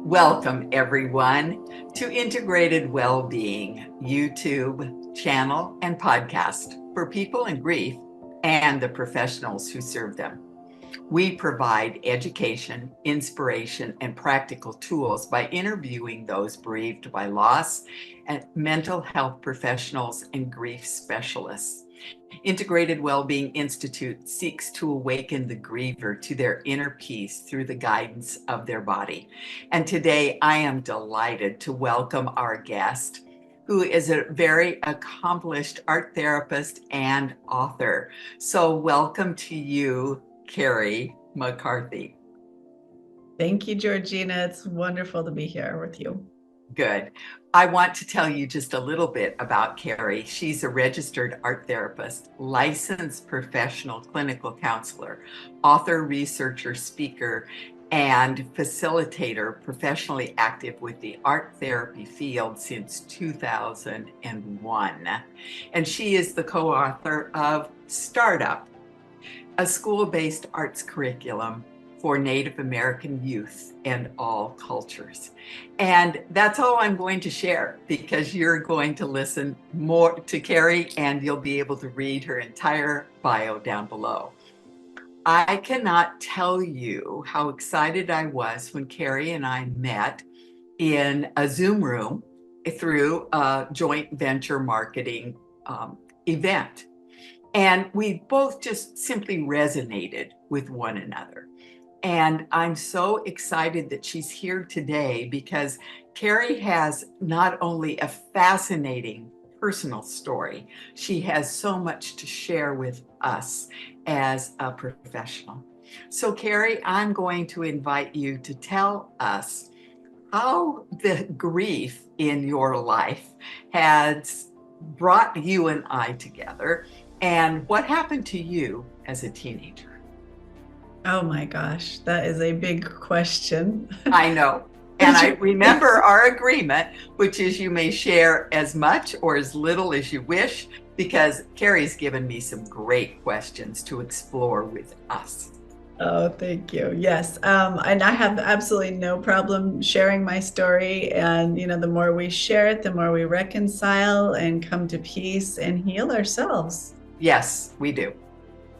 Welcome, everyone, to Integrated Wellbeing YouTube channel and podcast for people in grief and the professionals who serve them. We provide education, inspiration, and practical tools by interviewing those bereaved by loss and mental health professionals and grief specialists. Integrated Wellbeing Institute seeks to awaken the griever to their inner peace through the guidance of their body. And today I am delighted to welcome our guest, who is a very accomplished art therapist and author. So welcome to you, Carey MacCarthy. Thank you, Georgina. It's wonderful to be here with you. Good. I want to tell you just a little bit about Carey. She's a registered art therapist, licensed professional clinical counselor, author, researcher, speaker, and facilitator, professionally active with the art therapy field since 2001. And she is the co-author of Startup, a school-based arts curriculum for Native American youth and all cultures. And that's all I'm going to share, because you're going to listen more to Carey and you'll be able to read her entire bio down below. I cannot tell you how excited I was when Carey and I met in a Zoom room through a joint venture marketing event. And we both just simply resonated with one another. And I'm so excited that she's here today, because Carey has not only a fascinating personal story, she has so much to share with us as a professional. So Carey, I'm going to invite you to tell us how the grief in your life has brought you and I together, and what happened to you as a teenager. Oh my gosh, that is a big question. I know. And I remember our agreement, which is you may share as much or as little as you wish, because Carey's given me some great questions to explore with us. Oh, thank you. Yes. And I have absolutely no problem sharing my story. And, the more we share it, the more we reconcile and come to peace and heal ourselves. Yes, we do.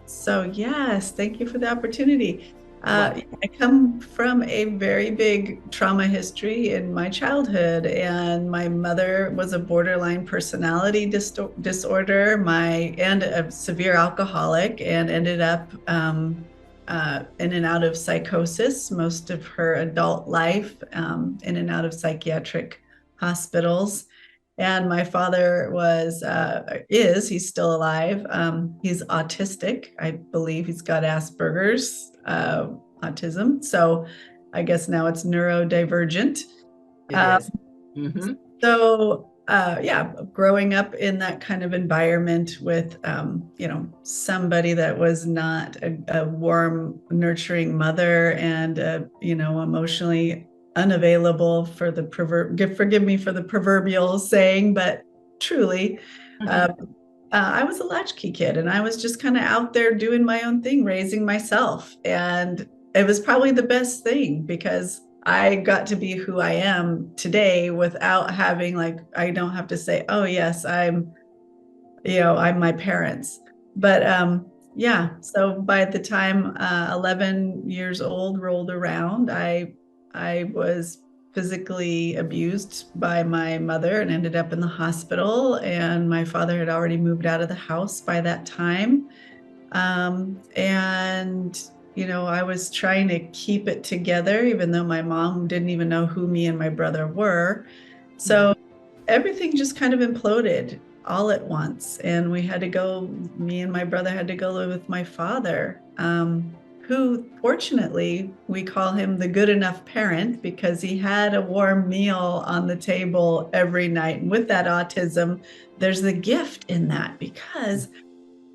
So yes, thank you for the opportunity. I come from a very big trauma history in my childhood, and my mother was a borderline personality disorder, and a severe alcoholic, and ended up in and out of psychosis most of her adult life, in and out of psychiatric hospitals. And my father he's still alive. He's autistic. I believe he's got Asperger's, autism. So I guess now it's neurodivergent. It is. Mm-hmm. So growing up in that kind of environment with, somebody that was not a warm, nurturing mother, and, emotionally unavailable for the forgive me for the proverbial saying, but truly, I was a latchkey kid, and I was just kind of out there doing my own thing, raising myself. And it was probably the best thing, because I got to be who I am today without having, I don't have to say, oh yes, I'm my parents. But so by the time 11 years old rolled around, I was physically abused by my mother and ended up in the hospital. And my father had already moved out of the house by that time. I was trying to keep it together, even though my mom didn't even know who me and my brother were. So everything just kind of imploded all at once. And me and my brother had to go live with my father, who, fortunately, we call him the good enough parent, because he had a warm meal on the table every night. And with that autism, there's the gift in that, because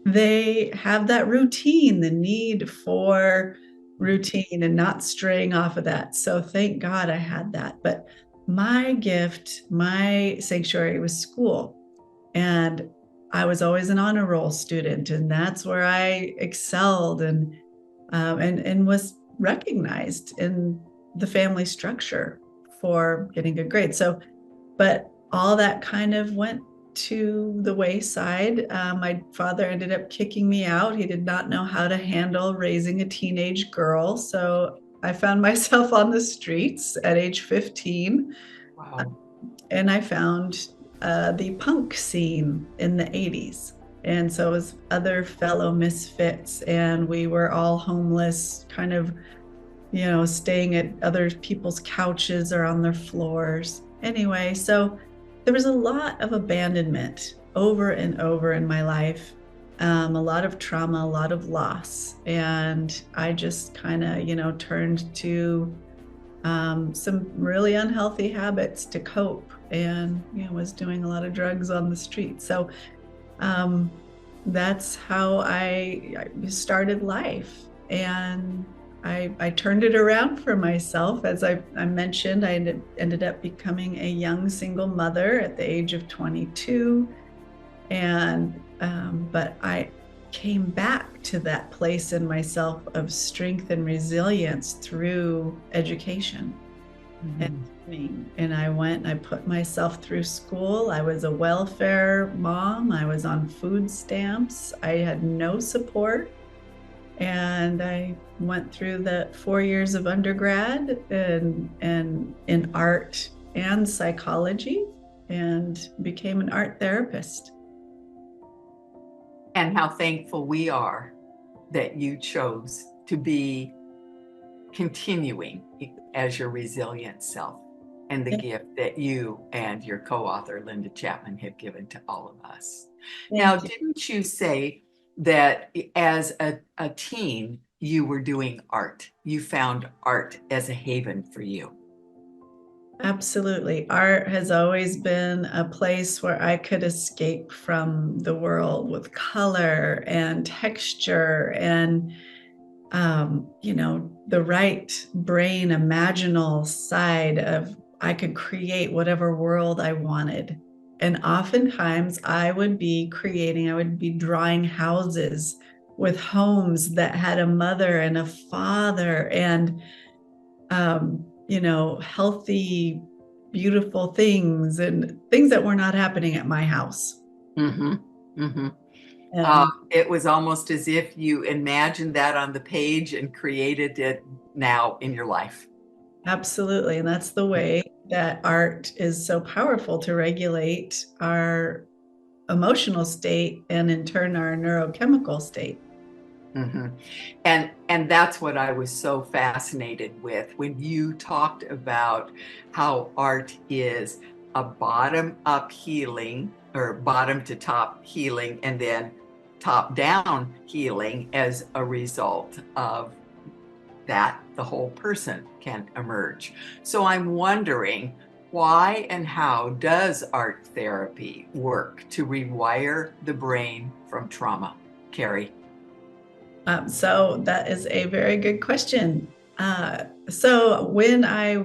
they have that routine, the need for routine and not straying off of that. So thank God I had that. But my gift, my sanctuary was school. And I was always an honor roll student, and that's where I excelled and was recognized in the family structure for getting good grades. So, but all that kind of went to the wayside. My father ended up kicking me out. He did not know how to handle raising a teenage girl. So I found myself on the streets at age 15. Wow. And I found the punk scene in the 80s. And so it was other fellow misfits, and we were all homeless, kind of, staying at other people's couches or on their floors. Anyway, so there was a lot of abandonment over and over in my life, a lot of trauma, a lot of loss. And I just kind of, turned to some really unhealthy habits to cope, and was doing a lot of drugs on the street. So that's how I started life, and I turned it around for myself. As I mentioned, I ended up becoming a young single mother at the age of 22, and but I came back to that place in myself of strength and resilience through education. And I went and I put myself through school. I was a welfare mom. I was on food stamps. I had no support. And I went through the 4 years of undergrad and in art and psychology, and became an art therapist. And how thankful we are that you chose to be continuing as your resilient self, and the gift that you and your co-author Linda Chapman have given to all of us. Now, didn't you say that as a teen you were doing art? You found art as a haven for you. Absolutely. Art has always been a place where I could escape from the world with color and texture and, the right brain imaginal side of I could create whatever world I wanted. And oftentimes I would be drawing houses with homes that had a mother and a father and, healthy, beautiful things and things that were not happening at my house. Mm-hmm. Mm-hmm. And It was almost as if you imagined that on the page and created it now in your life. absolutely. And that's the way that art is so powerful to regulate our emotional state and in turn our neurochemical state. Mm-hmm. And that's what I was so fascinated with when you talked about how art is a bottom up healing, or bottom to top healing, and then top down healing. As a result of that, the whole person can emerge. So I'm wondering, why and how does art therapy work to rewire the brain from trauma? Carey. So that is a very good question. So when I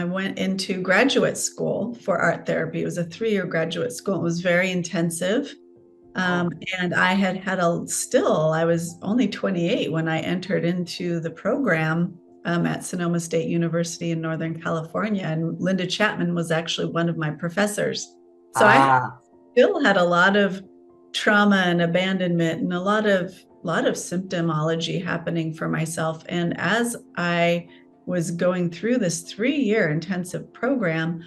went into graduate school for art therapy, it was a 3-year graduate school. It was very intensive. And I I was only 28 when I entered into the program at Sonoma State University in Northern California. And Linda Chapman was actually one of my professors. So I still had a lot of trauma and abandonment and a lot of symptomology happening for myself. And as I was going through this 3-year intensive program,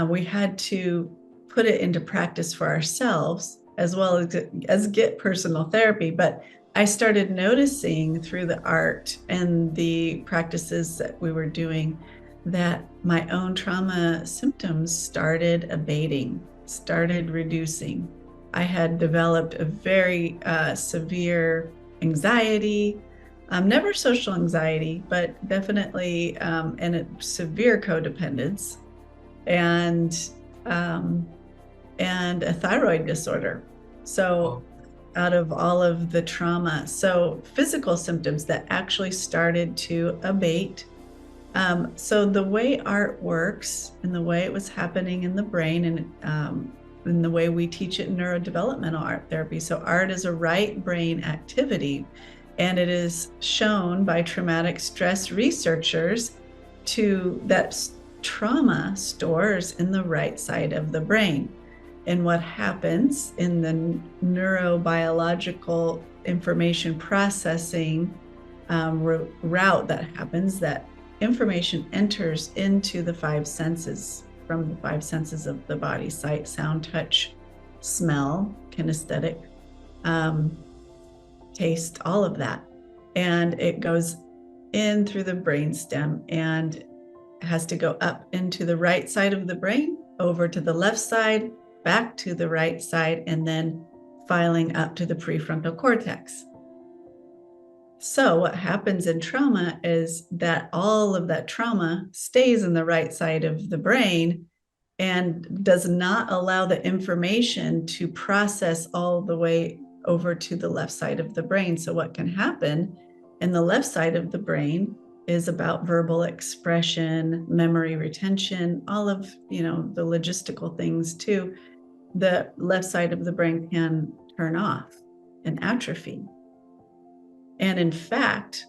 we had to put it into practice for ourselves as well as get personal therapy. But I started noticing through the art and the practices that we were doing that my own trauma symptoms started abating, started reducing. I had developed a very severe anxiety, never social anxiety, but definitely and a severe codependence, and a thyroid disorder. So out of all of the trauma, so physical symptoms that actually started to abate. So the way art works and the way it was happening in the brain, and in the way we teach it in neurodevelopmental art therapy. So art is a right brain activity, and it is shown by traumatic stress researchers that trauma stores in the right side of the brain. And what happens in the neurobiological information processing route that happens, that information enters into the five senses, from the five senses of the body: sight, sound, touch, smell, kinesthetic, taste, all of that. And it goes in through the brainstem and has to go up into the right side of the brain, over to the left side, back to the right side, and then filing up to the prefrontal cortex. So what happens in trauma is that all of that trauma stays in the right side of the brain and does not allow the information to process all the way over to the left side of the brain. So what can happen in the left side of the brain is about verbal expression, memory retention, all of, the logistical things too. The left side of the brain can turn off and atrophy. And in fact,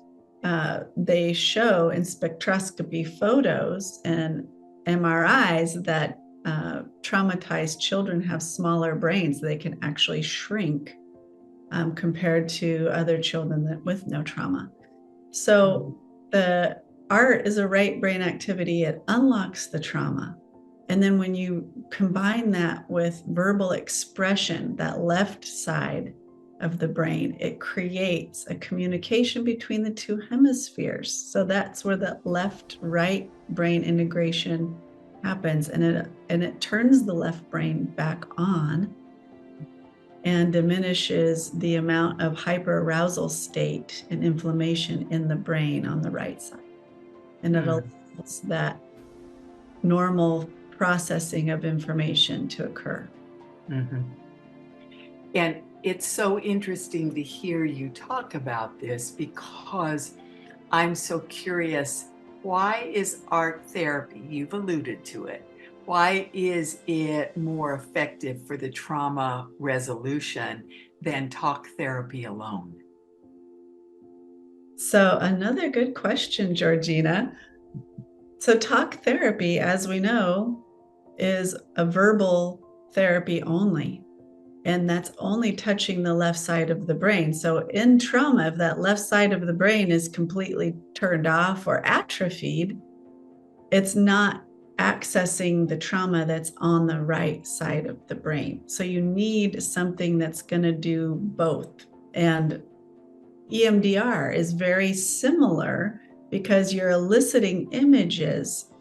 they show in spectroscopy photos and MRIs that traumatized children have smaller brains. They can actually shrink compared to other children with no trauma. So the art is a right brain activity. It unlocks the trauma. And then when you combine that with verbal expression, that left side of the brain, it creates a communication between the two hemispheres. So that's where the left-right brain integration happens, and it turns the left brain back on and diminishes the amount of hyperarousal state and inflammation in the brain on the right side. And it allows that normal processing of information to occur. Mm-hmm. And it's so interesting to hear you talk about this, because I'm so curious, why is art therapy, you've alluded to it, why is it more effective for the trauma resolution than talk therapy alone? So another good question, Georgina. So talk therapy, as we know, is a verbal therapy only. And that's only touching the left side of the brain. So in trauma, if that left side of the brain is completely turned off or atrophied, it's not accessing the trauma that's on the right side of the brain. So you need something that's going to do both. And EMDR is very similar because you're eliciting images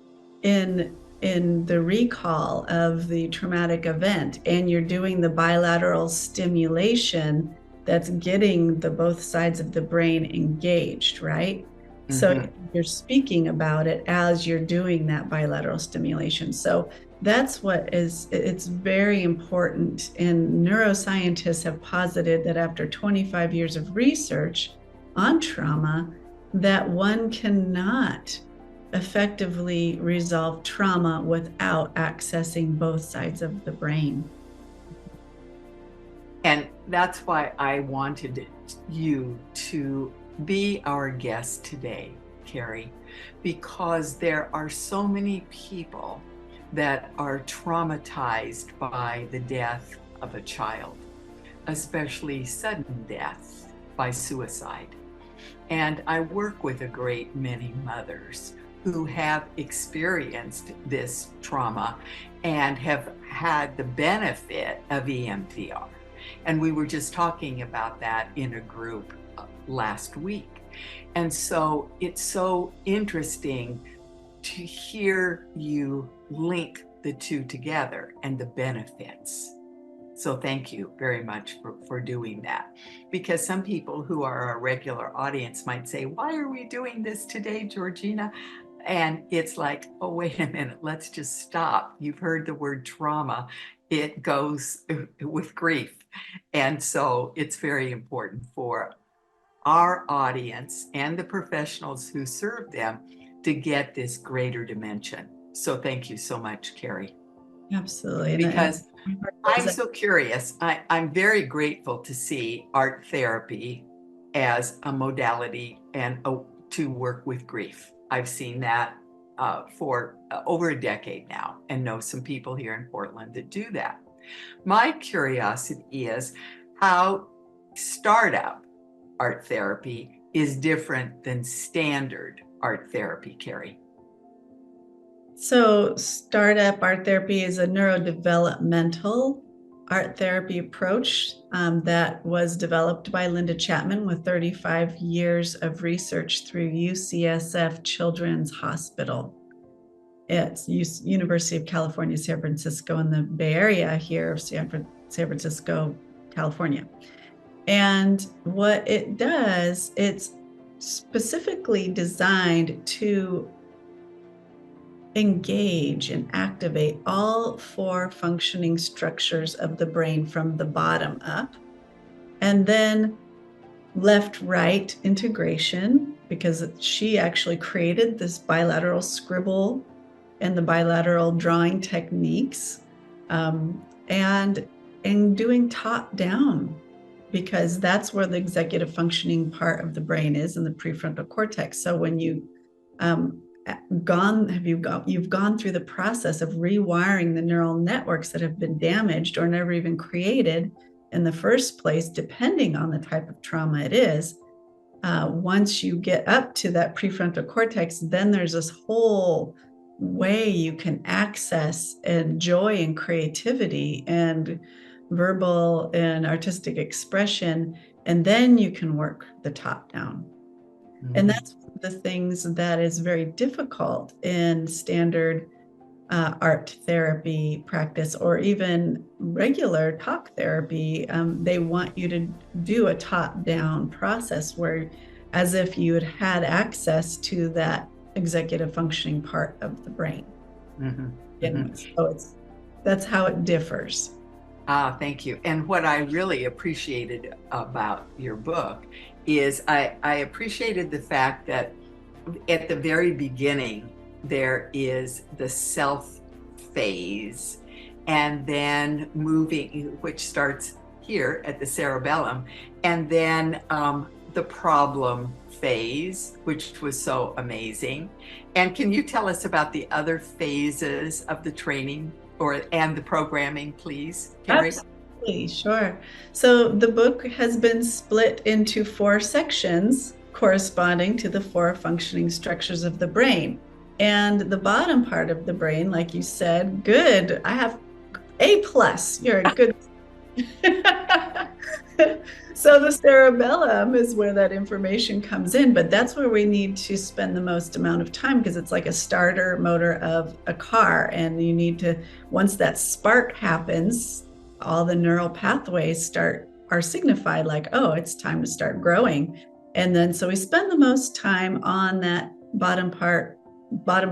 in the recall of the traumatic event, and you're doing the bilateral stimulation that's getting the both sides of the brain engaged, right? Mm-hmm. So you're speaking about it as you're doing that bilateral stimulation. So that's it's very important. And neuroscientists have posited that after 25 years of research on trauma, that one cannot effectively resolve trauma without accessing both sides of the brain. And that's why I wanted you to be our guest today, Carey, because there are so many people that are traumatized by the death of a child, especially sudden death by suicide. And I work with a great many mothers who have experienced this trauma and have had the benefit of EMDR. And we were just talking about that in a group last week. And so it's so interesting to hear you link the two together and the benefits. So thank you very much for doing that. Because some people who are our regular audience might say, why are we doing this today, Georgina? And it's like, oh, wait a minute, let's just stop. You've heard the word trauma. It goes with grief. And so it's very important for our audience and the professionals who serve them to get this greater dimension. So thank you so much, Carey. Absolutely. Because I'm And so curious. I'm very grateful to see art therapy as a modality and to work with grief. I've seen that for over a decade now and know some people here in Portland that do that. My curiosity is how startup art therapy is different than standard art therapy, Carey. so startup art therapy is a neurodevelopmental art therapy approach that was developed by Linda Chapman with 35 years of research through UCSF Children's Hospital. It's University of California, San Francisco, in the Bay Area here of San Francisco, California. And what it does, it's specifically designed to engage and activate all 4 functioning structures of the brain from the bottom up. And then left-right integration, because she actually created this bilateral scribble and the bilateral drawing techniques, and doing top-down, because that's where the executive functioning part of the brain is in the prefrontal cortex. So when you've gone through the process of rewiring the neural networks that have been damaged or never even created in the first place, depending on the type of trauma it is, once you get up to that prefrontal cortex, then there's this whole way you can access and joy and creativity and verbal and artistic expression, and then you can work the top down. And that's one of the things that is very difficult in standard art therapy practice, or even regular talk therapy. They want you to do a top-down process where, as if you had access to that executive functioning part of the brain. So that's how it differs. Thank you. And what I really appreciated about your book is I appreciated the fact that at the very beginning, there is the self phase, and then moving, which starts here at the cerebellum, and then the problem phase, which was so amazing. And can you tell us about the other phases of the training and the programming, please, Carey? Absolutely, sure. So the book has been split into 4 sections corresponding to the 4 functioning structures of the brain. And the bottom part of the brain, like you said, good. I have A+. You're a good. So the cerebellum is where that information comes in, but that's where we need to spend the most amount of time, because it's like a starter motor of a car. And you need to, once that spark happens, all the neural pathways are signified like, oh, it's time to start growing. And then so we spend the most time on that bottom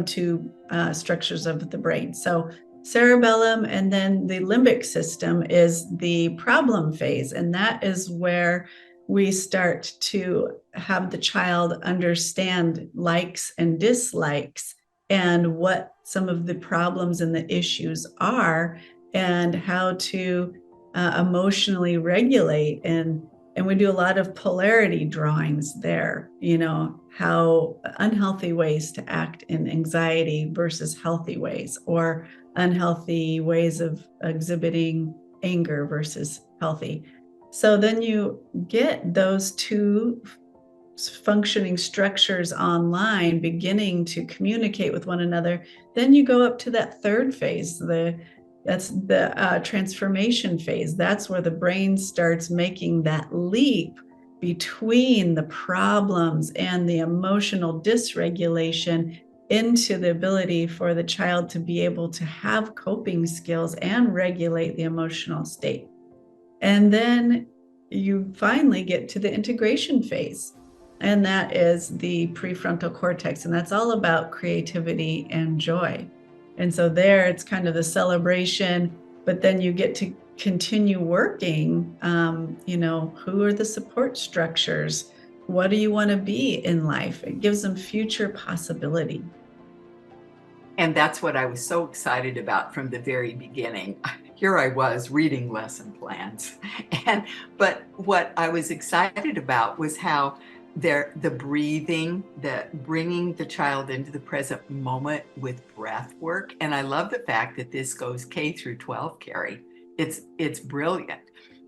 2 structures of the brain. So cerebellum, and then the limbic system is the problem phase. And that is where we start to have the child understand likes and dislikes, and what some of the problems and the issues are, and how to emotionally regulate. And we do a lot of polarity drawings there, how unhealthy ways to act in anxiety versus healthy ways, or unhealthy ways of exhibiting anger versus healthy. So then you get those 2 functioning structures online beginning to communicate with one another. Then you go up to that 3rd phase, that's the transformation phase. That's where the brain starts making that leap between the problems and the emotional dysregulation into the ability for the child to be able to have coping skills and regulate the emotional state. And then you finally get to the integration phase, and that is the prefrontal cortex, and that's all about creativity and joy. And so there it's kind of the celebration, but then you get to continue working, who are the support structures? What do you want to be in life? It gives them future possibility. And that's what I was so excited about from the very beginning. Here I was reading lesson plans. But what I was excited about was how the breathing, the bringing the child into the present moment with breath work. And I love the fact that this goes K through 12, Carey. It's brilliant.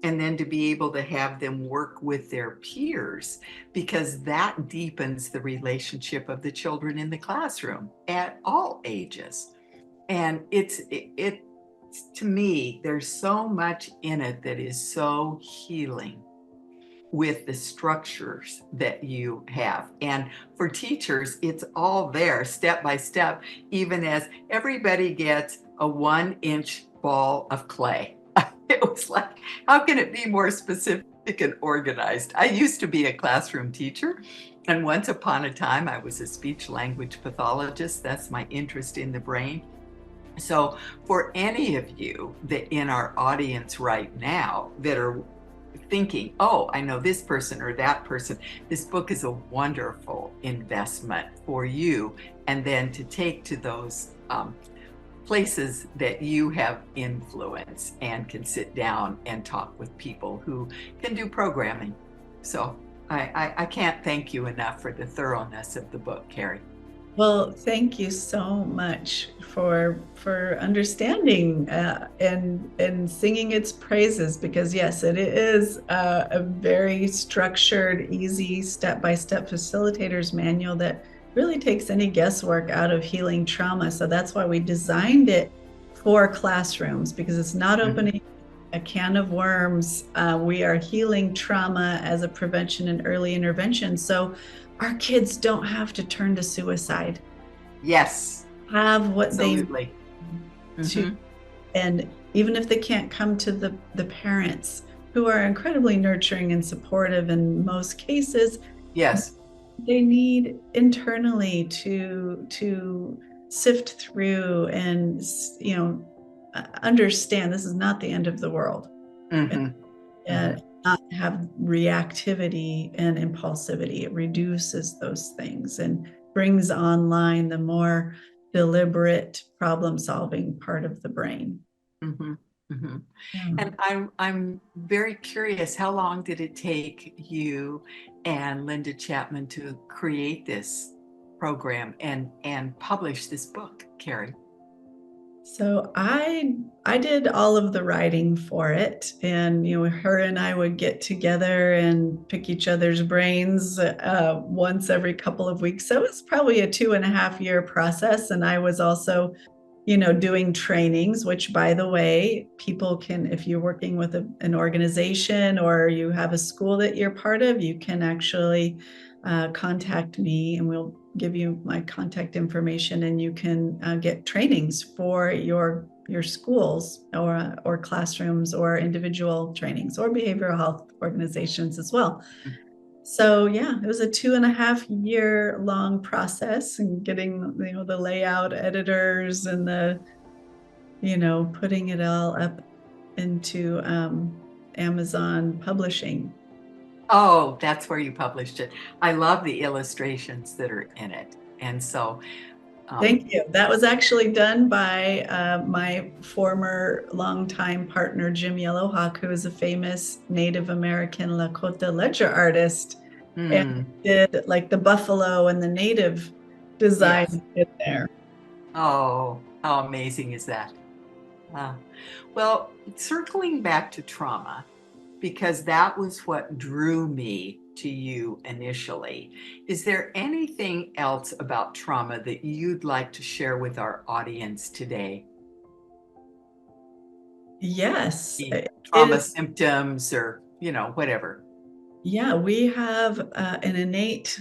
And then to be able to have them work with their peers, because that deepens the relationship of the children in the classroom at all ages. And it to me, there's so much in it that is so healing with the structures that you have. And for teachers, it's all there step by step, even as everybody gets a 1-inch ball of clay. It was like, how can it be more specific and organized? I used to be a classroom teacher, and once upon a time, I was a speech language pathologist. That's my interest in the brain. So for any of you that in our audience right now that are thinking, oh, I know this person or that person, this book is a wonderful investment for you. And then to take to those places that you have influence and can sit down and talk with people who can do programming. So I can't thank you enough for the thoroughness of the book, Carey. Well, thank you so much for understanding and singing its praises, because yes, it is a very structured, easy step-by-step facilitator's manual that really takes any guesswork out of healing trauma. So that's why we designed it for classrooms, because it's not opening a can of worms. We are healing trauma as a prevention and early intervention. So our kids don't have to turn to suicide. Yes. Have what Absolutely. they need to, and even if they can't come to the parents, who are incredibly nurturing and supportive in most cases, yes, they need internally to sift through and understand this is not the end of the world. And not have reactivity and impulsivity. It reduces those things and brings online the more deliberate problem-solving part of the brain. And I'm very curious, how long did it take you and Linda Chapman to create this program and publish this book, Carey? So I did all of the writing for it, and her and I would get together and pick each other's brains once every couple of weeks. So it was probably a 2.5-year process, and I was also doing trainings, which, by the way, people can, if you're working with an organization or you have a school that you're part of, you can actually contact me, and we'll give you my contact information, and you can get trainings for your schools or classrooms or individual trainings or behavioral health organizations as well. So yeah, it was a 2.5-year long process, and getting the layout editors and the putting it all up into Amazon publishing. Oh, that's where you published it. I love the illustrations that are in it. And so thank you. That was actually done by my former longtime partner, Jim Yellowhawk, who is a famous Native American Lakota ledger artist, and did like the buffalo and the native design in there. Oh, how amazing is that? Well, circling back to trauma, because that was what drew me to you initially. Is there anything else about trauma that you'd like to share with our audience today? Yes. Trauma symptoms or, whatever. Yeah, we have an innate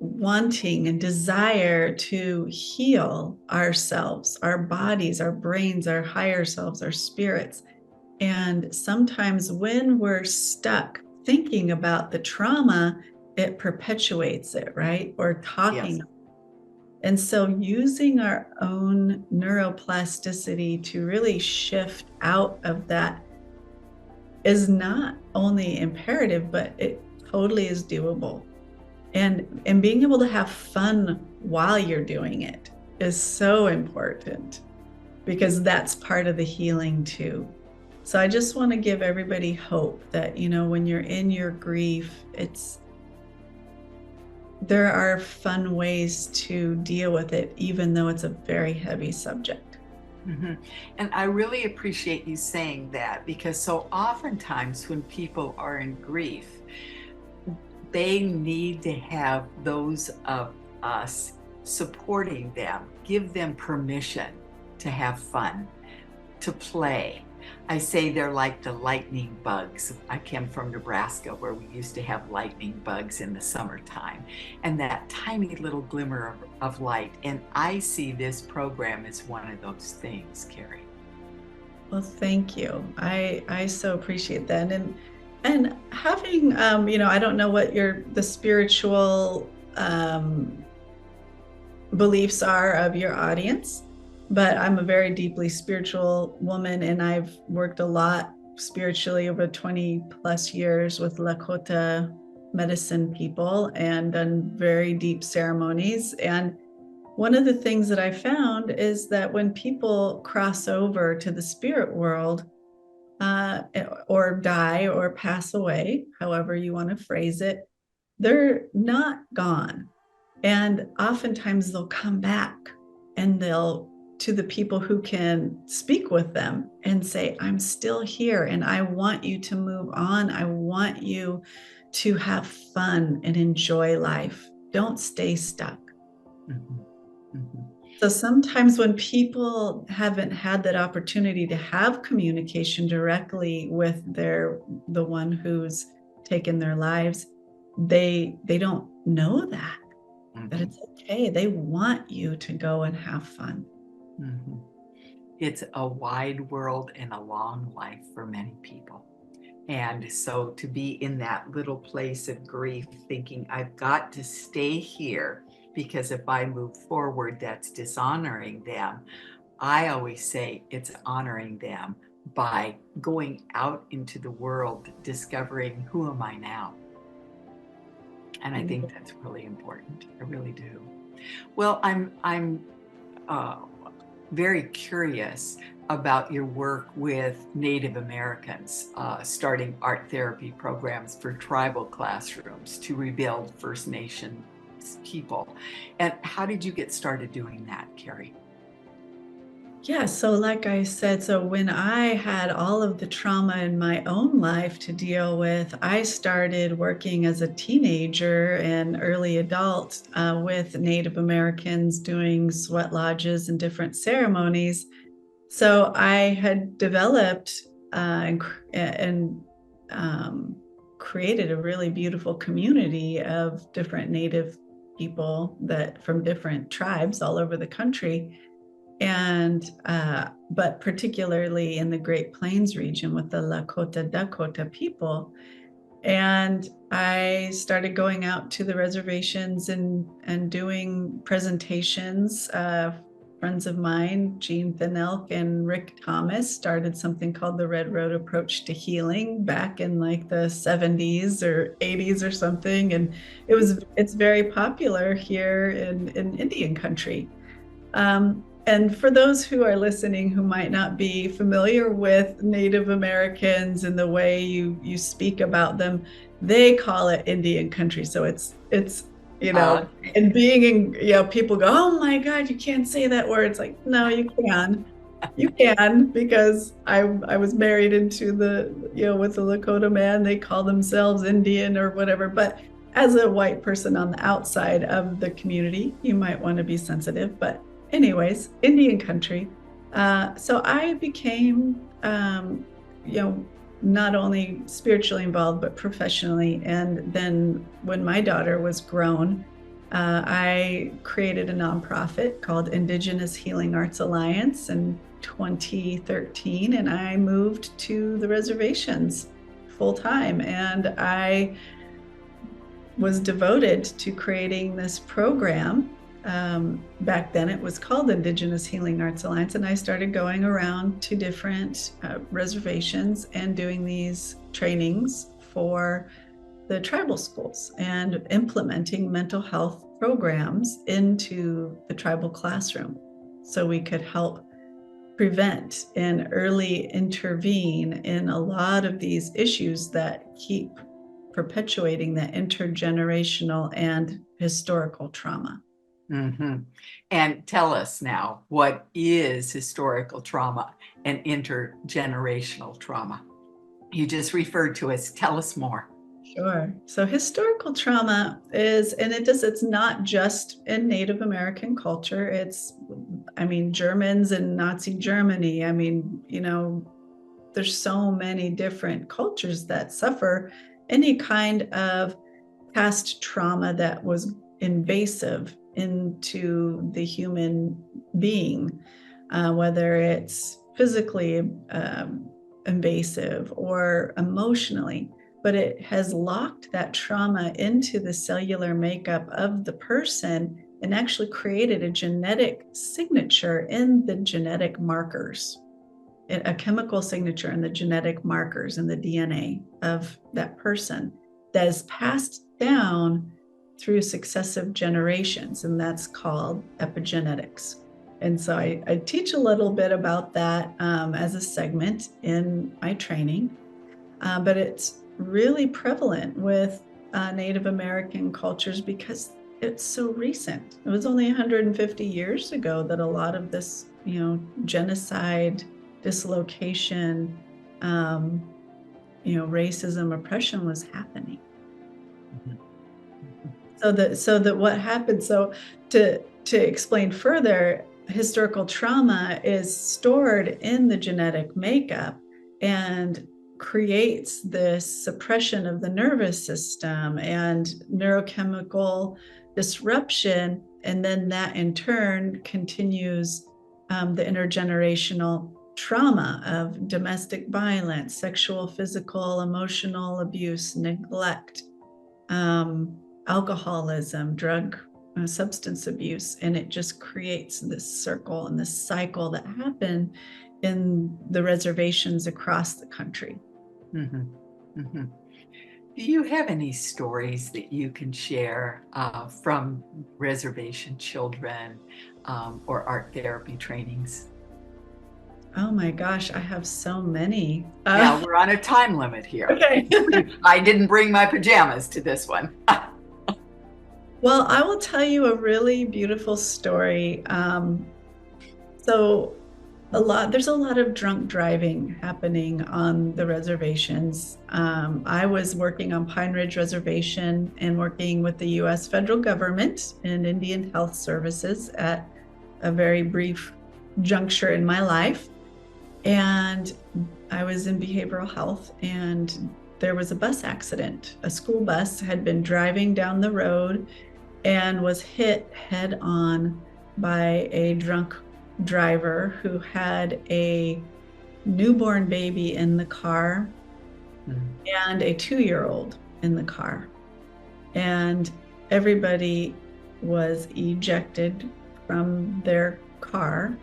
wanting and desire to heal ourselves, our bodies, our brains, our higher selves, our spirits. And sometimes when we're stuck thinking about the trauma, it perpetuates it, right? Or talking. Yes. And so using our own neuroplasticity to really shift out of that is not only imperative, but it totally is doable. And being able to have fun while you're doing it is so important because that's part of the healing too. So I just want to give everybody hope that, when you're in your grief, there are fun ways to deal with it, even though it's a very heavy subject. Mm-hmm. And I really appreciate you saying that, because so oftentimes when people are in grief, they need to have those of us supporting them, give them permission to have fun, to play. I say they're like the lightning bugs. I came from Nebraska, where we used to have lightning bugs in the summertime, and that tiny little glimmer of light. And I see this program as one of those things, Carey. Well, thank you. I so appreciate that. And having, I don't know what the spiritual beliefs are of your audience, but I'm a very deeply spiritual woman, and I've worked a lot spiritually over 20 plus years with Lakota medicine people and done very deep ceremonies. And one of the things that I found is that when people cross over to the spirit world, or die or pass away, however you want to phrase it, they're not gone. And oftentimes they'll come back and to the people who can speak with them and say, I'm still here and I want you to move on. I want you to have fun and enjoy life. Don't stay stuck. Mm-hmm. Mm-hmm. So sometimes when people haven't had that opportunity to have communication directly with the one who's taken their lives, they don't know that it's okay. They want you to go and have fun. Mm-hmm. It's a wide world and a long life for many people. And so to be in that little place of grief, thinking I've got to stay here, because if I move forward, that's dishonoring them. I always say it's honoring them by going out into the world, discovering who am I now? And I think that's really important. I really do. Well, I'm very curious about your work with Native Americans, starting art therapy programs for tribal classrooms to rebuild First Nation people. And how did you get started doing that, Carey? Yeah, so like I said, so when I had all of the trauma in my own life to deal with, I started working as a teenager and early adult with Native Americans doing sweat lodges and different ceremonies. So I had developed and created a really beautiful community of different Native people from different tribes all over the country. And but particularly in the Great Plains region with the Lakota Dakota people. And I started going out to the reservations and doing presentations. Friends of mine, Jean Thanelk and Rick Thomas, started something called the Red Road Approach to Healing back in like the 70s or 80s or something. And it's very popular here in Indian country. And for those who are listening who might not be familiar with Native Americans and the way you speak about them, they call it Indian country. So it's and being in, people go, oh my God, you can't say that word. It's like, no, you can. You can, because I was married into with the Lakota man. They call themselves Indian or whatever. But as a white person on the outside of the community, you might want to be sensitive. But anyways, Indian country. So I became, not only spiritually involved, but professionally. And then when my daughter was grown, I created a nonprofit called Indigenous Healing Arts Alliance in 2013. And I moved to the reservations full time. And I was devoted to creating this program. Back then it was called Indigenous Healing Arts Alliance, and I started going around to different reservations and doing these trainings for the tribal schools and implementing mental health programs into the tribal classroom so we could help prevent and early intervene in a lot of these issues that keep perpetuating the intergenerational and historical trauma. Mm-hmm. And tell us now, what is historical trauma and intergenerational trauma? You just referred to us. Tell us more. Sure. So historical trauma is, and it's not just in Native American culture. It's, I mean, Germans and Nazi Germany. I mean, there's so many different cultures that suffer any kind of past trauma that was invasive into the human being, whether it's physically invasive or emotionally, but it has locked that trauma into the cellular makeup of the person and actually created a genetic signature in the genetic markers, a chemical signature in the genetic markers in the DNA of that person that is passed down through successive generations, and that's called epigenetics. And so I teach a little bit about that as a segment in my training, but it's really prevalent with Native American cultures because it's so recent. It was only 150 years ago that a lot of this, genocide, dislocation, racism, oppression was happening. Mm-hmm. So that what happened, so to explain further, historical trauma is stored in the genetic makeup and creates this suppression of the nervous system and neurochemical disruption, and then that in turn continues the intergenerational trauma of domestic violence, sexual, physical, emotional abuse, neglect, alcoholism, drug, substance abuse, and it just creates this circle and this cycle that happen in the reservations across the country. Mm-hmm. Mm-hmm. Do you have any stories that you can share from reservation children or art therapy trainings? Oh my gosh, I have so many. Now we're on a time limit here. Okay. I didn't bring my pajamas to this one. Well, I will tell you a really beautiful story. So there's a lot of drunk driving happening on the reservations. I was working on Pine Ridge Reservation and working with the U.S. federal government and Indian Health Services at a very brief juncture in my life. And I was in behavioral health, and there was a bus accident. A school bus had been driving down the road and was hit head on by a drunk driver who had a newborn baby in the car and a 2-year-old in the car. And everybody was ejected from their car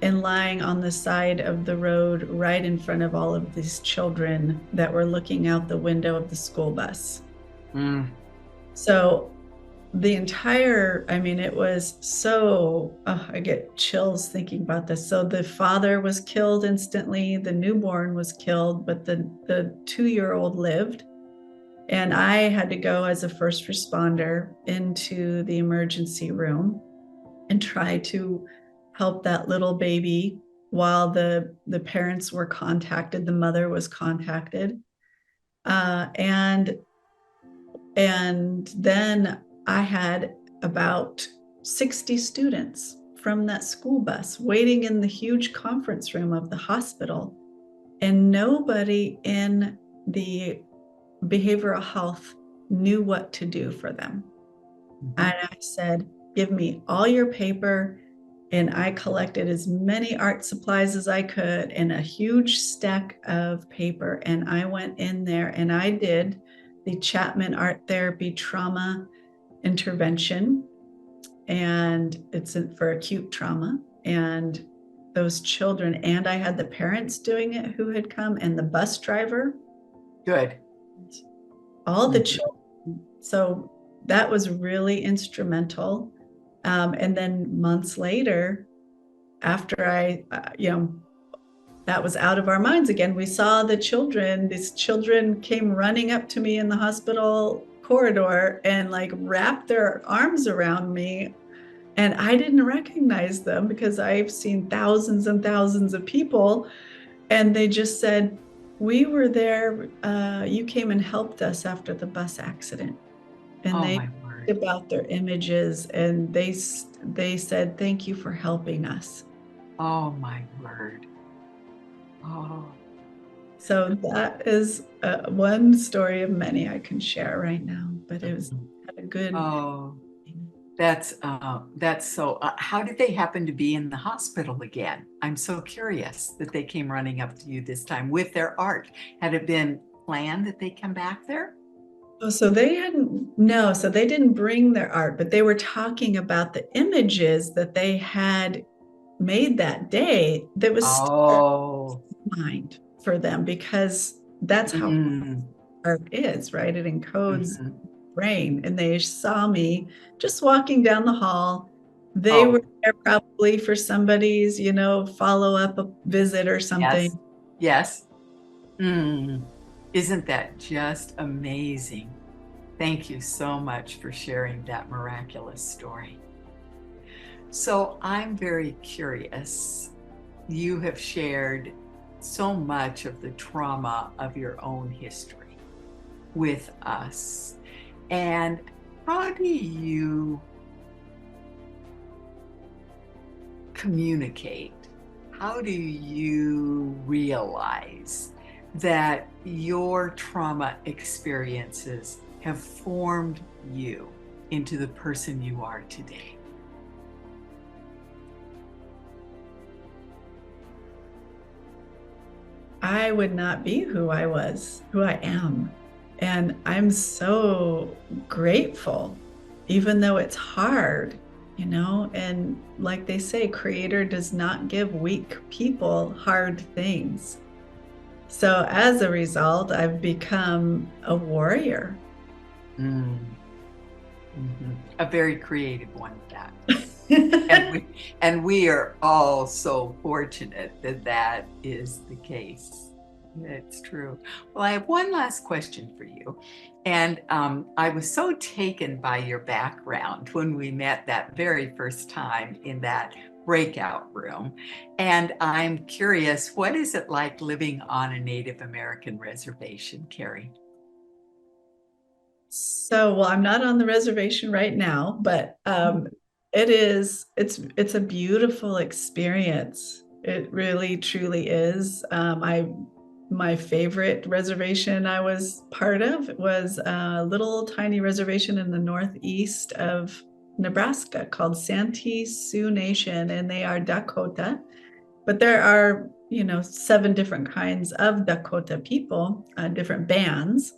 and lying on the side of the road right in front of all of these children that were looking out the window of the school bus. So the entire, it was so, I get chills thinking about this. So the father was killed instantly, the newborn was killed, but the 2-year-old lived. And I had to go as a first responder into the emergency room and try to help that little baby while the parents were contacted, the mother was contacted. And then I had about 60 students from that school bus waiting in the huge conference room of the hospital, and nobody in the behavioral health knew what to do for them. And I said, give me all your paper. And I collected as many art supplies as I could in a huge stack of paper. And I went in there and I did the Chapman Art Therapy Trauma Intervention. And it's for acute trauma. And those children, and I had the parents doing it who had come, and the bus driver. Good. all the children. So that was really instrumental. And then months later, after I, that was out of our minds again, we saw the children. These children came running up to me in the hospital corridor and like wrapped their arms around me. And I didn't recognize them because I've seen thousands and thousands of people. And they just said, we were there. You came and helped us after the bus accident. And they talked about their images, and they said, thank you for helping us. Oh my word. Oh. So that is one story of many I can share right now, but it was a good. Oh, that's so, how did they happen to be in the hospital again? I'm so curious that they came running up to you this time with their art. Had it been planned that they come back there? Oh, so they didn't bring their art, but they were talking about the images that they had made that day that was still in mind for them, because that's how art is, right? It encodes brain. And they saw me just walking down the hall. They were there probably for somebody's, follow-up visit or something. Yes. Isn't that just amazing? Thank you so much for sharing that miraculous story. So I'm very curious. You have shared so much of the trauma of your own history with us. And how do you communicate? How do you realize that your trauma experiences have formed you into the person you are today? I would not be who I am. And I'm so grateful, even though it's hard, and like they say, Creator does not give weak people hard things. So as a result, I've become a warrior. A very creative one at that. and we are all so fortunate that that is the case. It's true. Well, I have one last question for you. And I was so taken by your background when we met that very first time in that breakout room. And I'm curious, what is it like living on a Native American reservation, Carey? So, well, I'm not on the reservation right now, but it's a beautiful experience. It really, truly is. My favorite reservation I was part of was a little tiny reservation in the northeast of Nebraska called Santee Sioux Nation, and they are Dakota. But there are, 7 different kinds of Dakota people, different bands.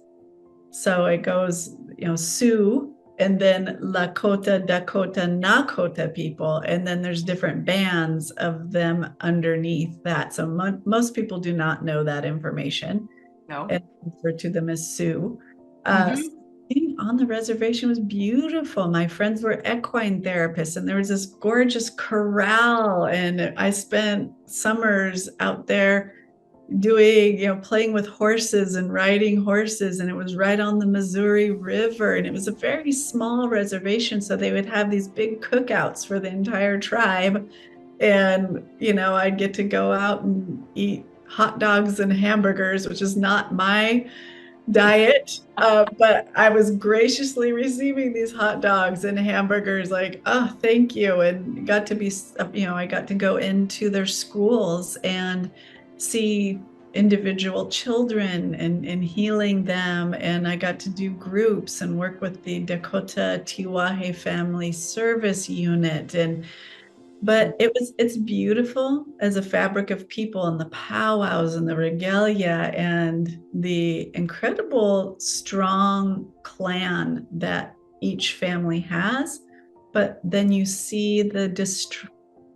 So it goes, Sioux, and then Lakota, Dakota, Nakota people. And then there's different bands of them underneath that. So most people do not know that information. No. And refer to them as Sioux. Being on the reservation was beautiful. My friends were equine therapists, and there was this gorgeous corral. And I spent summers out there doing, playing with horses and riding horses, and it was right on the Missouri River, and it was a very small reservation, so they would have these big cookouts for the entire tribe. And I'd get to go out and eat hot dogs and hamburgers, which is not my diet, but I was graciously receiving these hot dogs and hamburgers, like, oh, thank you. And got to be, I got to go into their schools and see individual children and healing them. And I got to do groups and work with the Dakota Tiwahe Family Service Unit. But it's beautiful as a fabric of people, and the powwows and the regalia and the incredible strong clan that each family has. But then you see the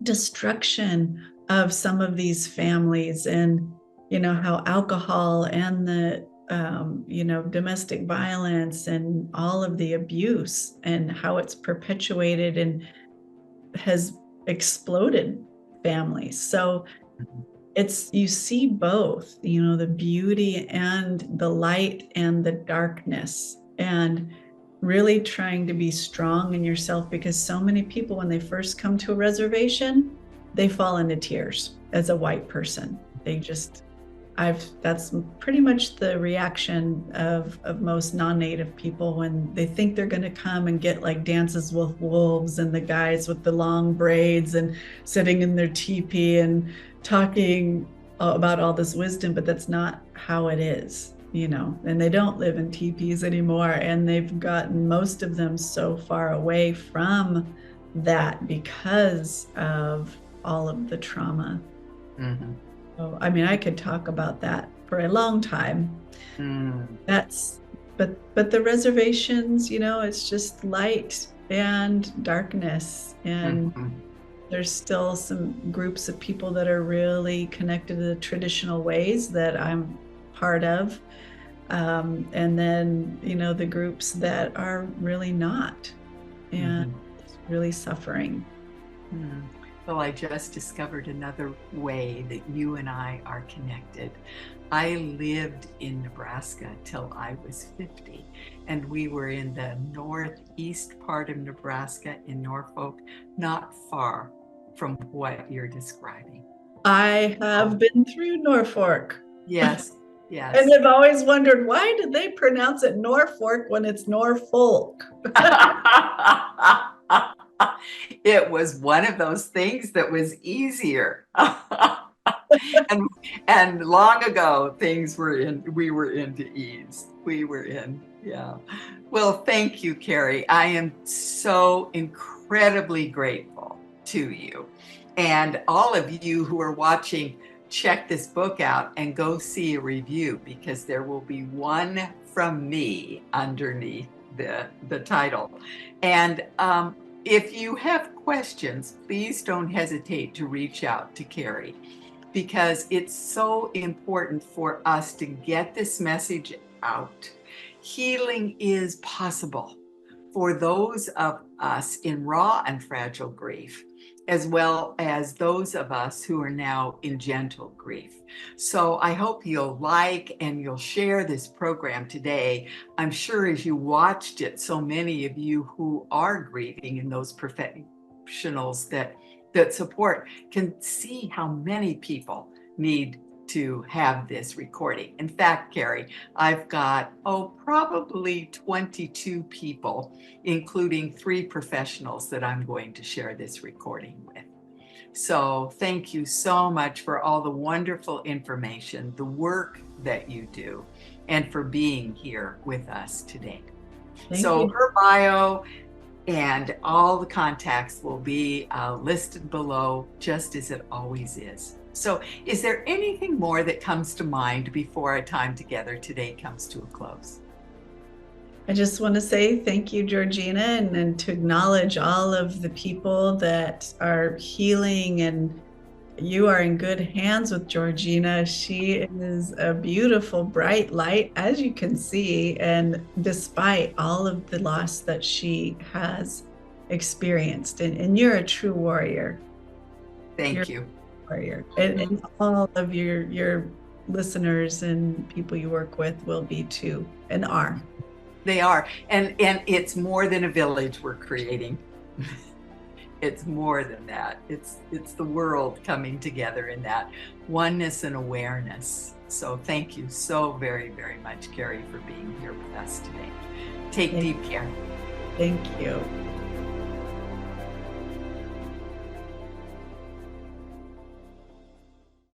destruction of some of these families, and how alcohol and the domestic violence and all of the abuse and how it's perpetuated and has exploded families. So you see both, the beauty and the light and the darkness, and really trying to be strong in yourself, because so many people, when they first come to a reservation, they fall into tears as a white person. That's pretty much the reaction of most non-native people when they think they're going to come and get like Dances with Wolves and the guys with the long braids and sitting in their teepee and talking about all this wisdom, but that's not how it is, and they don't live in teepees anymore, and they've gotten, most of them, so far away from that because of all of the trauma. Mm-hmm. So, I could talk about that for a long time. But the reservations, it's just light and darkness, and there's still some groups of people that are really connected to the traditional ways that I'm part of. And then, the groups that are really not, and really suffering. Well, I just discovered another way that you and I are connected. I lived in Nebraska till I was 50, and we were in the northeast part of Nebraska in Norfolk, not far from what you're describing. I have been through Norfolk. Yes, yes. And I've always wondered, why did they pronounce it Norfolk when it's Norfolk? It was one of those things that was easier. and long ago, we were into ease. Yeah. Well, thank you, Carey. I am so incredibly grateful to you. And all of you who are watching, check this book out and go see a review, because there will be one from me underneath the title. And if you have questions, please don't hesitate to reach out to Carey, because it's so important for us to get this message out. Healing is possible for those of us in raw and fragile grief, as well as those of us who are now in gentle grief. So I hope you'll like and you'll share this program today. I'm sure as you watched it, so many of you who are grieving and those professionals that support can see how many people need to have this recording. In fact, Carey, I've got, probably 22 people, including 3 professionals that I'm going to share this recording with. So thank you so much for all the wonderful information, the work that you do, and for being here with us today. Thank you. Her bio and all the contacts will be listed below, just as it always is. So is there anything more that comes to mind before our time together today comes to a close? I just want to say thank you, Georgina, and to acknowledge all of the people that are healing, and you are in good hands with Georgina. She is a beautiful, bright light, as you can see, and despite all of the loss that she has experienced, and you're a true warrior. Thank you. Warrior. And all of your listeners and people you work with will be too, and are. They are. And it's more than a village we're creating. It's more than that. It's the world coming together in that oneness and awareness. So thank you so very, very much, Carey, for being here with us today. Take deep care. Thank you.